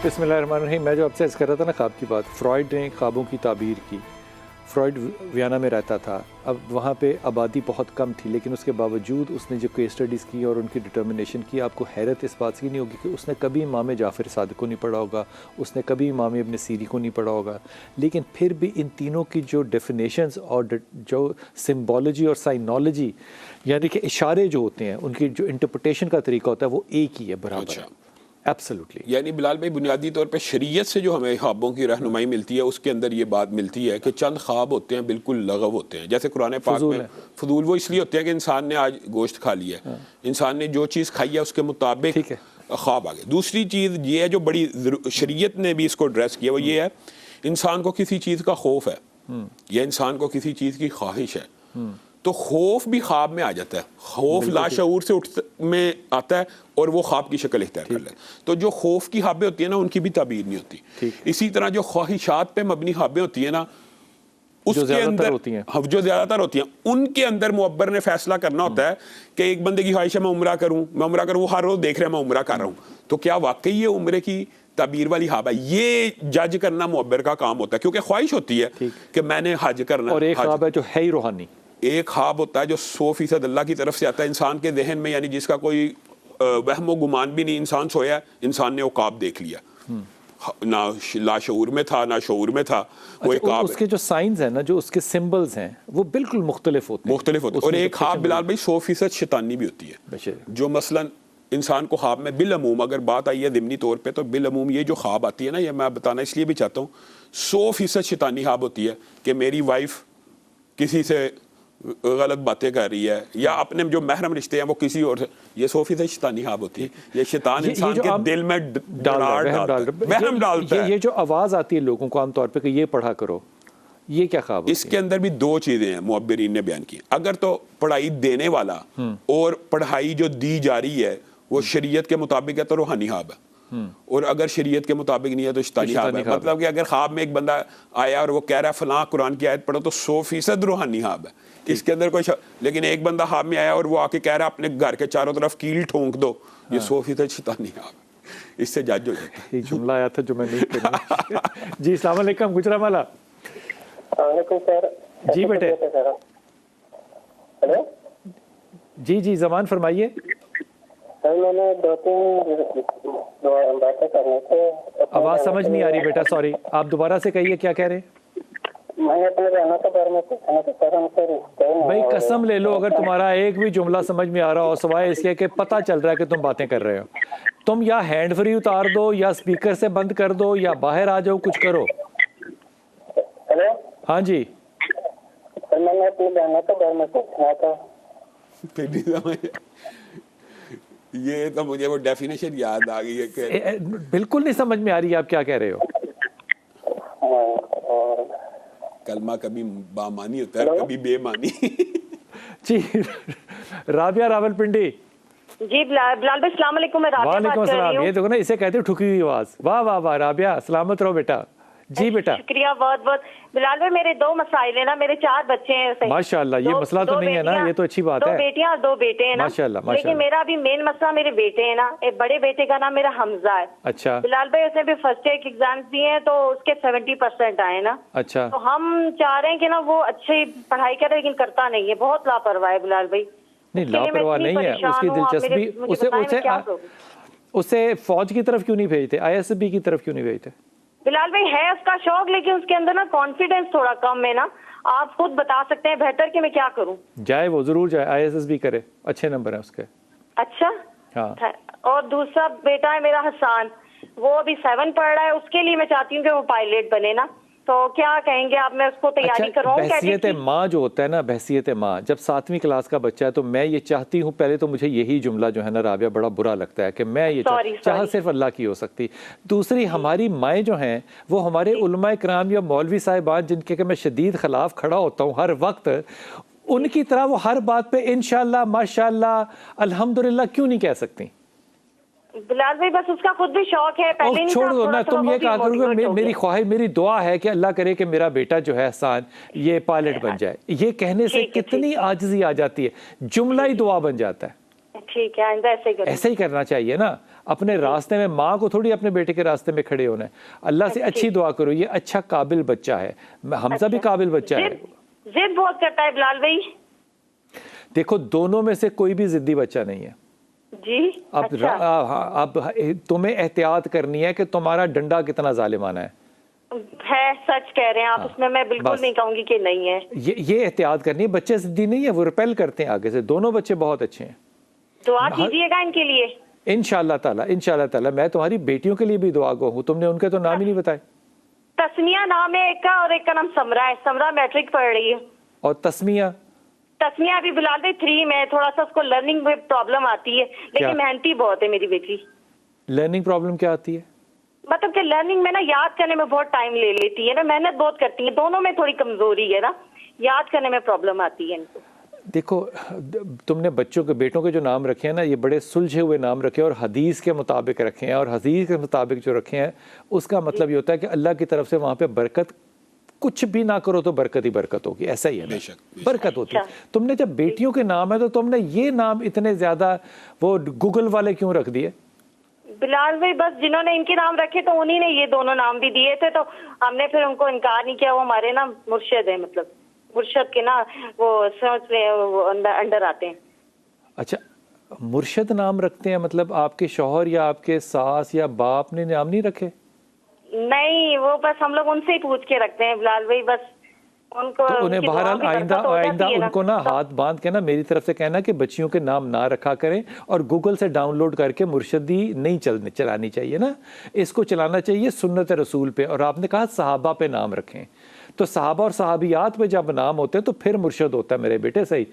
बिस्मिल्लाहिर्रहमानिर्रहीम। मैं जो आपसे अर्ज़ कर रहा था ना ख्वाब की बात, फ्रॉइड ने ख्वाबों की ताबीर की। फ्रॉइड वियना में रहता था। अब वहाँ पे आबादी बहुत कम थी, लेकिन उसके बावजूद उसने जो केस स्टडीज़ की और उनकी डिटर्मिनेशन की, आपको हैरत इस बात की नहीं होगी कि उसने कभी इमाम जाफ़र सादिक को नहीं पढ़ा होगा, उसने कभी इमाम इब्न सीरी को नहीं पढ़ा होगा, लेकिन फिर भी इन तीनों की जो डेफिनेशंस और जो सिम्बॉलोजी और साइनोलॉजी, यानी कि इशारे जो होते हैं, उनकी जो इंटरप्रिटेशन का तरीका होता है वो एक ही है, बराबर है। एब्सोल्युटली। यानी बिलाल भाई, बुनियादी तौर पे शरीयत से जो हमें ख्वाबों की रहनुमाई मिलती है, उसके अंदर ये बात मिलती है कि चंद ख्वाब होते हैं बिल्कुल लगव होते हैं। जैसे कुरान पाक में फजूल वो इसलिए होते हैं कि इंसान ने आज गोश्त खा लिया है, इंसान ने जो चीज़ खाई है उसके मुताबिक ख्वाब आ गए। दूसरी चीज़ ये है जो बड़ी शरीयत ने भी इसको एड्रेस किया, वो ये है इंसान को किसी चीज़ का खौफ है या इंसान को किसी चीज़ की ख्वाहिश है, तो खौफ भी ख्वाब में आ जाता है। खौफ लाशऊर से उठ में आता है और वो ख्वाब की शक्ल इख्तियार कर लेता है। तो जो खौफ की ख्वाबें होती है ना, उनकी भी ताबीर नहीं होती। इसी तरह जो ख्वाहिशात पे मबनी ख्वाबें होती है ना, उसके अंदर होती हैं, जो ज़्यादातर होती हैं, उनके अंदर मुअब्बर ने फैसला करना होता है कि एक बंदे की ख्वाहिश है मैं उम्रा करूँ, वो हर रोज़ देख रहा है मैं उम्रा कर रहा हूँ, तो क्या वाकई ये उम्रे की ताबीर वाली ख्वाब है? ये जज करना मुअब्बर का काम होता है, क्योंकि ख्वाहिश होती है कि मैंने हज करना। और एक ख्वाब है जो है ही रूहानी, एक ख्वाब होता है जो 100% अल्लाह की तरफ से आता है इंसान के जहन में, यानी जिसका कोई वहम गुमान भी नहीं। इंसान सोया, इंसान ने वो ख्वाब देख लिया, ना लाशऊर में था ना शऊर में था। वो एक ख्वाब, उसके जो साइंस हैं ना, जो उसके सिंबल्स हैं, वो बिल्कुल मुख्तलिफ होते हैं। और एक ख्वाब बिलाल भाई 100% शैतानी भी होती है, जो मसलन इंसान को ख्वाब में बिलअमूम, अगर बात आई है ज़िमनी तौर पे, तो बिलअमूम ये जो ख्वाब आती है ना, ये मैं बताना इसलिए भी चाहता हूँ, 100% शैतानी ख्वाब होती है कि मेरी वाइफ किसी से गलत बातें कर रही है या अपने जो महरम रिश्ते हैं वो किसी और से, ये 100% शैतानी ख्वाब होती है। ये शैतान इंसान के दिल में वहम डालता है। ये जो आवाज़ आती है लोगों को आमतौर पे कि ये पढ़ा करो, ये क्या ख्वाब? इसके अंदर भी दो चीज़ें हैं मुअब्बिरीन ने बयान की। अगर तो पढ़ाई देने वाला और पढ़ाई जो दी जा रही है वो शरीयत के मुताबिक है तो रूहानी ख्वाब है, और अगर शरीयत के मुताबिक नहीं है तो शैतानी ख्वाब है। मतलब कि अगर ख्वाब में एक बंदा आया और वो कह रहा है फलां कुरान की आयत पढ़ो, तो 100% रूहानी ख्वाब है, इसके अंदर कोई लेकिन एक बंदा ख्वाब में आया और वो आके कह रहा है अपने घर के चारों तरफ कील ठोंक दो, ये 100% शैतानी ख्वाब है। इससे जज हो जाता है। एक जुमला आया था जो मैं नहीं करना। जी अस्सलाम वालेकुम गुजरावाला। जी बेटे। हेलो जी जी जमान फरमाइए। सर मैंने 2-3 बातें करनी थी। आवाज़ समझ नहीं आ रही बेटा, सॉरी, आप दोबारा से कहिए क्या कह रहे हैं? मैं अपने बहनों के बारे में पूछना था सर, हमसे रिश्ते नहीं। भाई कसम ले लो, अगर तुम्हारा एक भी जुमला समझ में आ रहा हो, सिवाय इसके कि पता चल रहा है कि तुम बातें कर रहे हो, तुम या हैंड फ्री उतार दो या स्पीकर से बंद कर दो या बाहर आ जाओ, कुछ करो। हेलो हाँ जी सर, मैंने अपनी बहनों के बारे में पूछना था। ये तो मुझे वो डेफिनेशन याद आ गई है कि बिल्कुल नहीं समझ में आ रही, आप क्या कह रहे हो? कलमा कभी बामानी होता है, कभी बेमानी। जी राबिया रावलपिंडी। जी बिलाल भाई अस्सलाम वालेकुम। मैं राबिया बात कर रही हूँ। ये देखो ना, इसे कहते हैं ठुकी हुई आवाज। वाह वाह वाह राबिया, सलामत रहो बेटा। जी बेटा शुक्रिया बहुत बहुत। बिलाल भाई मेरे 2 मसाइल है ना, मेरे 4 बच्चे हैं। माशाल्लाह, ये मसला तो नहीं है ना, ये तो अच्छी बात है। 2 बेटियां और 2 बेटे हैं ना, माशाल्लाह। लेकिन मेरा अभी मेन मसला मेरे बेटे हैं ना। एक बड़े बेटे का नाम मेरा हमजा है। अच्छा बिलाल भाई, उसने भी फर्स्ट ईयर के एग्जाम्स दिए हैं तो उसके 70% आए ना। अच्छा, तो हम चाह रहे हैं कि ना वो अच्छी पढ़ाई करे, लेकिन करता नहीं है, बहुत लापरवाह है बिलाल भाई। नहीं लापरवाह नहीं है, उसकी दिलचस्पी, उसे फौज की तरफ क्यों नहीं भेजते, ISB की तरफ क्यों नहीं भेजते? बिलाल भाई है उसका शौक, लेकिन उसके अंदर ना कॉन्फिडेंस थोड़ा कम है ना। आप खुद बता सकते हैं बेहतर कि मैं क्या करूं। जाए, वो जरूर जाए, ISSB करे, अच्छे नंबर है उसके। अच्छा हाँ। और दूसरा बेटा है मेरा हसान, वो अभी 7 पढ़ रहा है, उसके लिए मैं चाहती हूँ कि वो पायलट बने ना, तो क्या कहेंगे आप? मैं उसको तैयारी करवाऊं? बहसियत माँ जो होता है ना, बहसियत माँ, जब 7वीं क्लास का बच्चा है तो मैं ये चाहती हूँ, पहले तो मुझे यही जुमला जो है ना राबिया बड़ा बुरा लगता है कि मैं ये चाह सिर्फ अल्लाह की हो सकती। दूसरी, हमारी माएँ जो हैं वो हमारे उलमाए कराम या मौलवी साहिबान जिनके मैं शदीद खिलाफ खड़ा होता हूँ हर वक्त, उनकी तरह वो हर बात पे इंशाअल्लाह माशाअल्लाह अल्हम्दुलिल्लाह क्यों नहीं कह सकती? बिलाल भाई बस उसका खुद भी शौक है, पहले नहीं छोड़ दो ना, तुम ये कहा करोगे मेरी ख्वाहिश, मेरी दुआ है कि अल्लाह करे कि मेरा बेटा जो है हसान ये पायलट बन जाए। ये कहने से कितनी आजिज़ी आ जाती है, जुमला ही दुआ बन जाता है। ठीक है, ऐसे ही करना चाहिए ना। अपने रास्ते में, माँ को थोड़ी अपने बेटे के रास्ते में खड़े होना है। अल्लाह से अच्छी दुआ करो, ये अच्छा काबिल बच्चा है, हमजा भी काबिल बच्चा है। जिद बहुत करता है बिलाल भाई। देखो दोनों में से कोई भी जिद्दी बच्चा नहीं है जी। अब तुम्हें एहतियात करनी है कि तुम्हारा डंडा कितना जालिमाना है। सच कह रहे हैं आप, उसमें मैं बिल्कुल नहीं कहूंगी कि नहीं है। ये एहतियात करनी है। बच्चे जिद्दी नहीं है, वो रिपेल करते हैं आगे से। दोनों बच्चे बहुत अच्छे हैं, दुआ कीजिएगा इनके लिए। इंशाल्लाह ताला। मैं तुम्हारी बेटियों के लिए भी दुआ गो हूँ। तुमने उनके तो नाम ही नहीं बताए। तस्मिया नाम है एक का, और एक का नाम समरा है। समरा मैट्रिक पढ़ रही है। और तस्मिया अभी बिलाल भाई 3 में, थोड़ा सा उसको लर्निंग में प्रॉब्लम आती है, लेकिन मेहनती बहुत है मेरी बेटी। लर्निंग प्रॉब्लम क्या आती है? मतलब कि लर्निंग में ना याद करने में बहुत टाइम ले लेती है ना, मेहनत बहुत करती है। दोनों में थोड़ी कमजोरी है ना, याद करने में प्रॉब्लम आती है इनको। देखो तुमने बच्चों के, बेटों के जो नाम रखे हैं ना, ये बड़े सुलझे हुए नाम रखे हैं और हदीस के मुताबिक रखे हैं। और हदीस के मुताबिक जो रखे हैं उसका मतलब ये होता है कि अल्लाह की तरफ से वहाँ पे बरकत, कुछ भी ना करो तो बरकत ही बरकत होगी, ऐसा ही है ना, बरकत होती है। तुमने जब बेटियों के नाम है तो तुमने ये नाम इतने ज्यादा वो गूगल वाले क्यों रख दिए? बिलाल भाई बस जिन्होंने इनके नाम रखे तो उन्हीं ने ये दोनों नाम भी दिए थे, तो हमने फिर उनको इनकार नहीं किया। वो हमारे ना मुर्शिद है, मतलब मुर्शिद के ना वो अंडर आते हैं। अच्छा, मुर्शिद नाम रखते हैं, मतलब आपके शौहर या आपके सास या बाप ने नाम नहीं रखे? नहीं, वो बस हम लोग उनसे ही पूछ के रखते हैं बिलाल भाई, बस उनको। तो उन्हें बहरहाल आइंदा उनको ना हाथ बांध के ना मेरी तरफ से कहना कि बच्चियों के नाम ना रखा करें, और गूगल से डाउनलोड करके मुर्शिदी नहीं चलानी चाहिए ना, इसको चलाना चाहिए सुन्नत रसूल पे। और आपने कहा सहाबा पे नाम रखें, तो सहाबा और सहाबियात पे जब नाम होते हैं तो फिर मुर्शिद होता है मेरे बेटे, सही।